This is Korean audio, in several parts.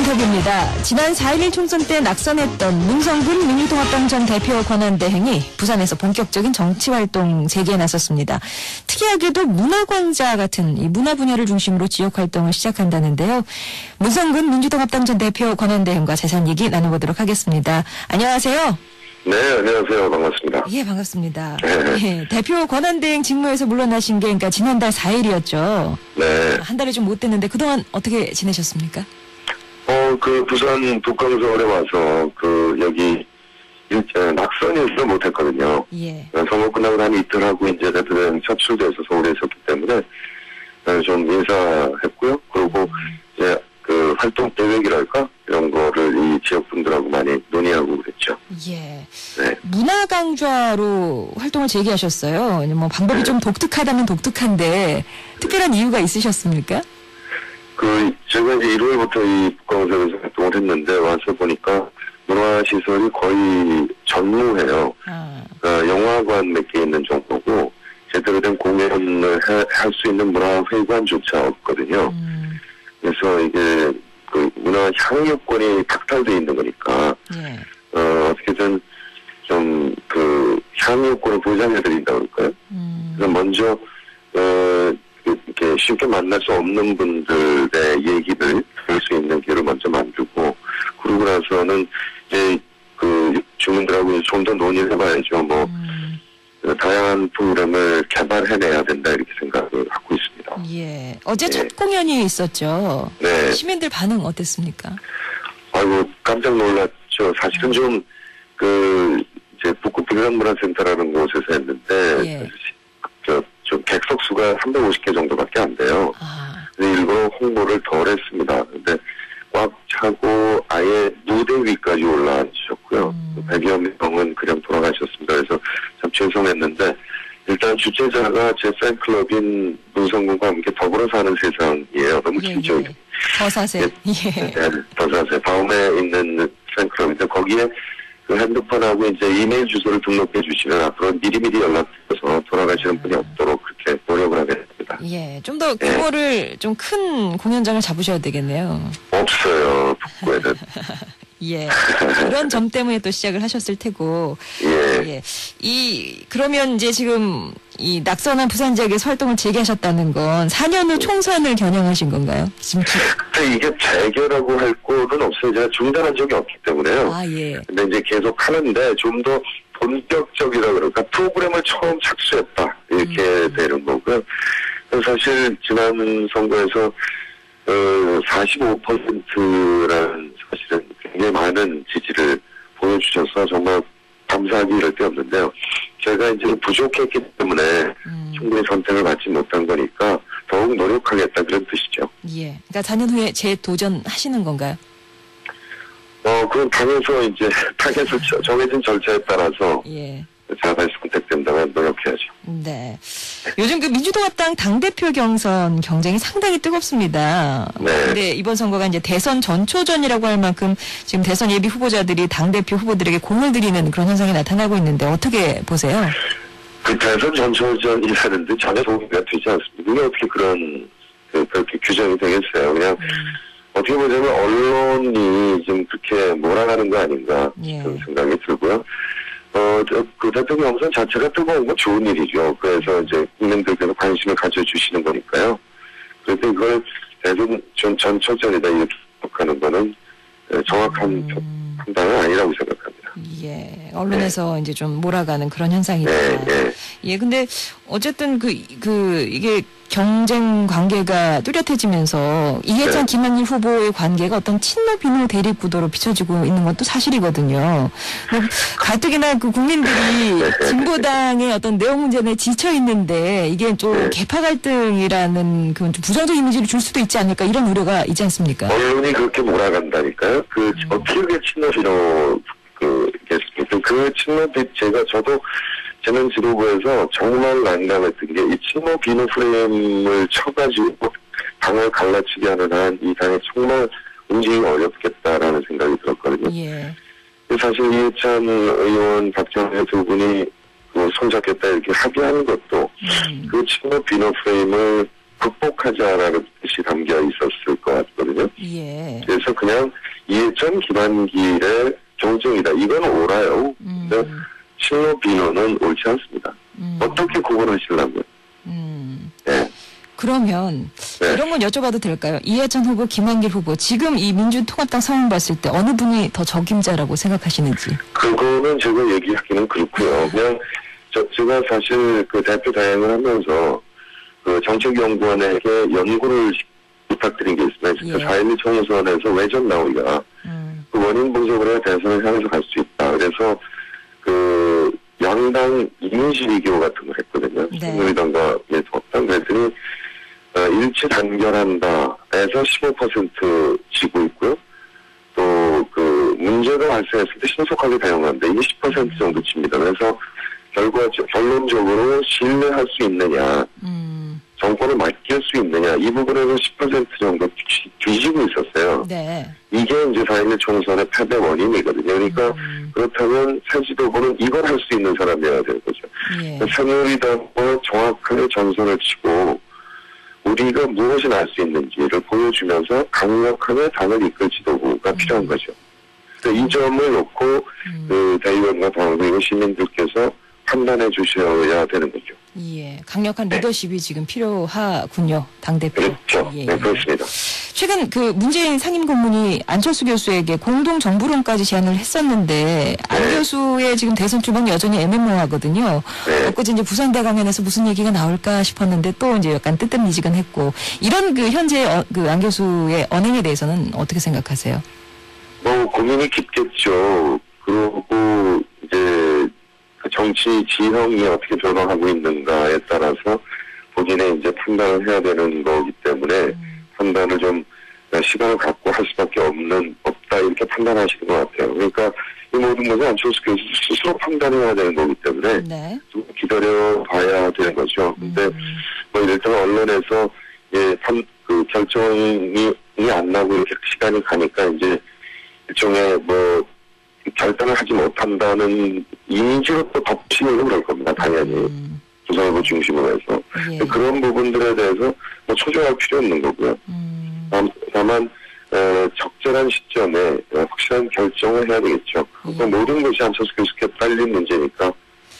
인터뷰입니다. 지난 4.11 총선 때 낙선했던 문성근 민주통합당 전 대표 권한대행이 부산에서 본격적인 정치활동 재개에 나섰습니다. 특이하게도 문화광자 같은 이 문화 분야를 중심으로 지역활동을 시작한다는데요. 문성근 민주통합당 전 대표 권한대행과 자세한 얘기 나눠보도록 하겠습니다. 안녕하세요. 네, 안녕하세요. 반갑습니다. 예, 반갑습니다. 네. 예, 대표 권한대행 직무에서 물러나신 게 그러니까 지난달 4일이었죠. 네. 한 달이 좀 못 됐는데 그동안 어떻게 지내셨습니까? 부산 북강서울에 와서, 여기, 낙선을 못했거든요. 예. 선거 끝나고 한 이틀 하고 이제 대통령 차출돼서 서울에 있었기 때문에, 좀 인사했고요. 그리고, 이제, 활동 계획이랄까? 이런 거를 이 지역 분들하고 많이 논의하고 그랬죠. 예. 네. 문화강좌로 활동을 재개하셨어요. 뭐 방법이 좀 독특하다면 독특한데 특별한 이유가 있으셨습니까? 제가 이제 1월부터 이 북강서울에서 활동을 했는데 와서 보니까 문화시설이 거의 전무해요. 영화관 몇 개 있는 정도고 제대로 된 공연을 할 수 있는 문화회관조차 없거든요. 그래서 이게 문화 향유권이 박탈돼 있는 거니까 예. 어떻게든 좀 향유권을 보장해드린다 그럴까요? 그래서 먼저 이렇게 쉽게 만날 수 없는 분들의 얘기를 들을 수 있는 기회를 먼저 만들고 그러고 나서는 이제 주민들하고 좀 더 논의를 해봐야죠. 다양한 프로그램을 개발해내야 된다 이렇게 생각을 하고 있습니다. 예. 어제 네. 첫 공연이 있었죠. 네. 시민들 반응 어땠습니까? 아이고 깜짝 놀랐죠. 사실은 좀 이제 북구 불산문화센터라는 곳에서 했는데 예. 좀 객석 수가 350개 정도밖에 안 돼요. 근데 일부러 홍보를 덜 했습니다. 근데 꽉 차고 아예 무대 위까지 올라앉으셨고요. 100여 명은 그냥 돌아가셨습니다. 그래서 참 죄송했는데 일단 주최자가 제 팬클럽인 문성군과 함께 더불어 사는 세상이에요. 너무 길죠. 예. 더사세. 예. 네, 더사세. 다음에 있는 팬클럽인데 거기에 핸드폰하고 이제 이메일 주소를 등록해 주시면 앞으로 미리미리 연락드려서 돌아가시는 분이 없도록 그렇게 노력을 하겠습니다. 예. 좀 더 규모를 좀 큰 공연장을 잡으셔야 되겠네요. 없어요. 북구에는. 예. 그런 점 때문에 또 시작을 하셨을 테고. 예. 그러면 이제 지금 이 낙선한 부산 지역에서 활동을 재개하셨다는 건 4년 후 총선을 겨냥하신 건가요? 지금 근데 이게 재개라고 할 꼴은 없어요. 제가 중단한 적이 없기 때문에요. 예. 근데 이제 계속 하는데 좀 더 본격적이라 그럴까 프로그램을 처음 착수했다 이렇게 되는 거고요. 사실 지난 선거에서 45%라는 사실은 굉장히 많은 지지를 보여주셔서 정말 감사하기 이를 데 없는데요. 제가 이제 부족했기 때문에 충분히 선택을 받지 못한 거니까 더욱 노력하겠다 그런 뜻이죠. 예. 그러니까 4년 후에 재도전하시는 건가요? 그건 당에서 정해진 절차에 따라서 예. 제가 다시 선택된다면 노력해야죠. 네. 요즘 민주통합당 당대표 경선 경쟁이 상당히 뜨겁습니다. 네. 근데 이번 선거가 이제 대선 전초전이라고 할 만큼 지금 대선 예비 후보자들이 당대표 후보들에게 공을 들이는 그런 현상이 나타나고 있는데 어떻게 보세요? 대선 전초전이라는데 전혀 동의가 되지 않습니다. 그게 어떻게 그렇게 규정이 되겠어요. 그냥 어떻게 보자면 언론이 좀 그렇게 몰아가는 거 아닌가 그런 생각이 들고요. 대통령 경선 자체가 뜨거운 건 좋은 일이죠. 그래서 이제 국민들께서 관심을 가져주시는 거니까요. 그런데 이걸 대선 전초전이다 이렇게 생각하는 거는 정확한 판단은 아니라고 생각합니다. 예. 언론에서 이제 좀 몰아가는 그런 현상이다. 예. 근데 어쨌든 이게 경쟁 관계가 뚜렷해지면서 이해찬 김한길 후보의 관계가 어떤 친노 비노 대립 구도로 비춰지고 있는 것도 사실이거든요. 가뜩이나 국민들이 진보당의 어떤 내용 문제에 지쳐 있는데 이게 좀 개파 갈등이라는 그런 좀 부정적 이미지를 줄 수도 있지 않을까 이런 우려가 있지 않습니까? 언론이 그렇게 몰아간다니까요. 어떻게 그게 친노 비노 그 친노 저도 재난 지도부에서 정말 난감했던 게 이 친노 비노 프레임을 쳐가지고 당을 갈라치게 하는 한 이 당이 정말 움직이기 어렵겠다라는 생각이 들었거든요. 예. 사실 이해찬 의원, 박정희 두 분이 손잡겠다 이렇게 합의하는 것도 그 친노 비노 프레임을 극복하자라는 뜻이 담겨 있었을 것 같거든요. 예. 그래서 그냥 이해찬 김한길의 경쟁이다. 이건 옳아요. 근데 실로 비노는 옳지 않습니다. 어떻게 구분하시려고요? 네. 그러면 이런 건 여쭤봐도 될까요? 이해찬 후보, 김한길 후보 지금 이 민주통합당 상황 봤을 때 어느 분이 더 적임자라고 생각하시는지? 그거는 제가 얘기하기는 그렇고요. 그냥 제가 사실 그 대표 다양을 하면서 그 정책연구원에게 연구를 부탁드린 게 있습니다. 4.12 총선에서 왜 전 나오기가 그 원인 분석을 해야 대선을 향해서 갈 수 있다. 그래서 그 양당 이미지 비교 같은 걸 했거든요. 새누리당과 미래통합당. 그랬더니 일치 단결한다에서 15% 지고 있고요. 또 그 문제가 발생했을 때 신속하게 대응한다. 이게 10% 정도 칩니다. 그래서 결론적으로 신뢰할 수 있느냐, 정권을 맡길 수 있느냐, 이 부분에서 10% 정도 뒤지고 있었어요. 네. 이게 이제 4.11 총선의 패배 원인이거든요. 그러니까 그렇다면 새 지도부는 이걸 할 수 있는 사람이어야 되는 거죠. 예. 새누리당과 정확하게 전선을 치고 우리가 무엇이 날 수 있는지를 보여주면서 강력하게 당을 이끌 지도부가 필요한 거죠. 이 점을 놓고 그 대의원과 당 그리고 시민들께서 판단해 주셔야 되는 거죠. 예, 강력한 리더십이 지금 필요하군요, 당대표. 그렇죠. 예. 네, 그렇습니다. 최근 그 문재인 상임고문이 안철수 교수에게 공동정부론까지 제안을 했었는데 안 교수의 지금 대선 출마는 여전히 애매모호하거든요. 엊그제 이제 부산대강연에서 무슨 얘기가 나올까 싶었는데 또 이제 약간 뜨뜻미지근했고 이런 그 현재 그 안 교수의 언행에 대해서는 어떻게 생각하세요? 뭐 고민이 깊겠죠. 그리고 이제 정치 지형이 어떻게 변화하고 있는가에 따라서 본인의 이제 판단을 해야 되는 거기 때문에 판단을 좀 시간을 갖고 할 수밖에 없다 이렇게 판단하시는 것 같아요. 그러니까 이 모든 것은 안철수 교수 스스로 판단해야 되는 거기 때문에 좀 기다려봐야 되는 거죠. 근데 뭐 일단 언론에서 그 결정이 안 나고 이렇게 시간이 가니까 이제 일종의 뭐 결단을 하지 못한다는 이미지로 또 덮치려고 그럴 겁니다. 당연히. 조선일보 중심으로 해서. 그런 부분들에 대해서 뭐 초조할 필요 없는 거고요. 다만 적절한 시점에 확실한 결정을 해야 되겠죠. 모든 것이 안철수 교수께 딸린 문제니까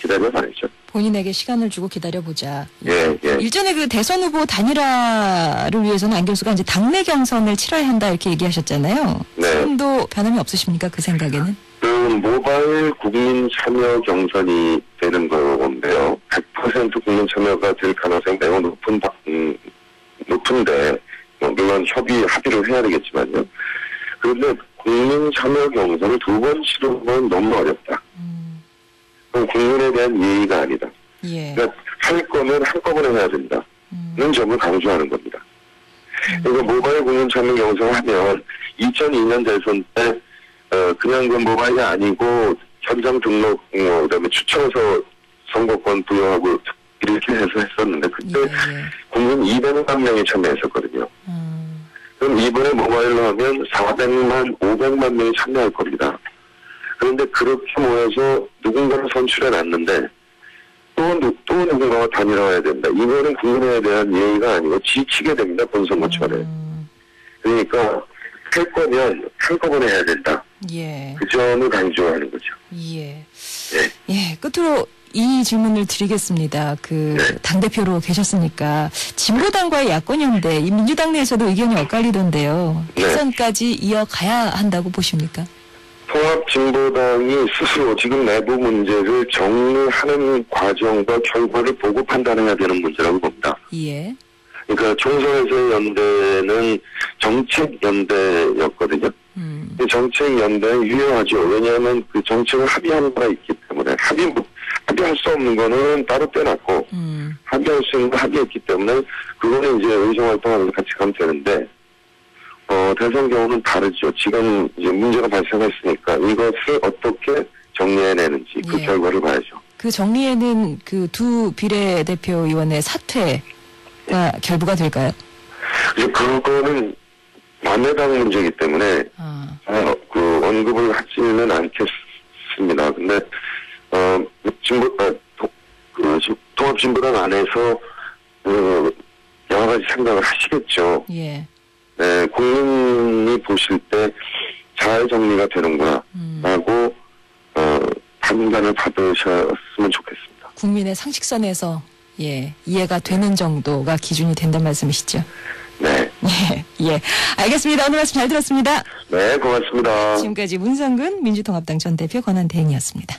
기다려봐야죠. 본인에게 시간을 주고 기다려보자. 예. 일전에 그 대선 후보 단일화를 위해서는 안 교수가 이제 당내 경선을 치러야 한다 이렇게 얘기하셨잖아요. 지금도 변함이 없으십니까? 그 생각에는? 그 모바일 국민 참여 경선이 되는 건데요. 100% 국민 참여가 될 가능성이 매우 높은데 물론 합의를 해야 되겠지만요. 그런데 국민 참여 경선을 2번 치르면 너무 어렵다. 그럼 국민에 대한 예의가 아니다. 그러니까 할 거면 한꺼번에 해야 된다는 점을 강조하는 겁니다. 그러니까 모바일 국민 참여 경선을 하면 2002년 대선 때 그냥 그 모바일이 아니고 현장 등록, 그다음에 추천서 선거권 부여하고 이렇게 해서 했었는데 그때 국민 200만 명이 참여했었거든요. 그럼 이번에 모바일로 하면 400만, 500만 명이 참여할 겁니다. 그런데 그렇게 모여서 누군가를 선출해 놨는데 또 누군가가 단일화해야 된다. 이거는 국민에 대한 예의가 아니고 지치게 됩니다. 본선거철에. 그러니까 할 거면 한꺼번에 해야 된다. 그 점을 강조하는 거죠. 끝으로 이 질문을 드리겠습니다. 당대표로 계셨으니까 진보당과의 야권연대, 이 민주당 내에서도 의견이 엇갈리던데요. 대선까지 이어가야 한다고 보십니까? 통합진보당이 스스로 지금 내부 문제를 정리하는 과정과 결과를 보고 판단해야 되는 문제라고 봅니다. 그러니까 총선에서의 연대는 정책연대였거든요. 정책연대는 유효하죠. 왜냐하면 그 정책을 합의하는 바가 있기 때문에 합의할 수 없는 거는 따로 떼놨고 합의할 수 있는 거 합의했기 때문에 그거는 이제 의정활동하면서 같이 가면 되는데 대선 경우는 다르죠. 지금 이제 문제가 발생했으니까 이것을 어떻게 정리해내는지 그 결과를 봐야죠. 그 정리에는 그 두 비례대표 의원의 사퇴가 결부가 될까요? 이제 그거는 만내당 문제이기 때문에 그 언급을 하지는 않겠습니다. 근데 통합진보당 안에서 여러 가지 생각을 하시겠죠. 예. 네, 국민이 보실 때 잘 정리가 되는구나, 라고, 판단을 받으셨으면 좋겠습니다. 국민의 상식선에서, 예, 이해가 되는 정도가 기준이 된다는 말씀이시죠? 네. 예, 예. 알겠습니다. 오늘 말씀 잘 들었습니다. 네, 고맙습니다. 지금까지 문성근 민주통합당 전 대표 권한대행이었습니다.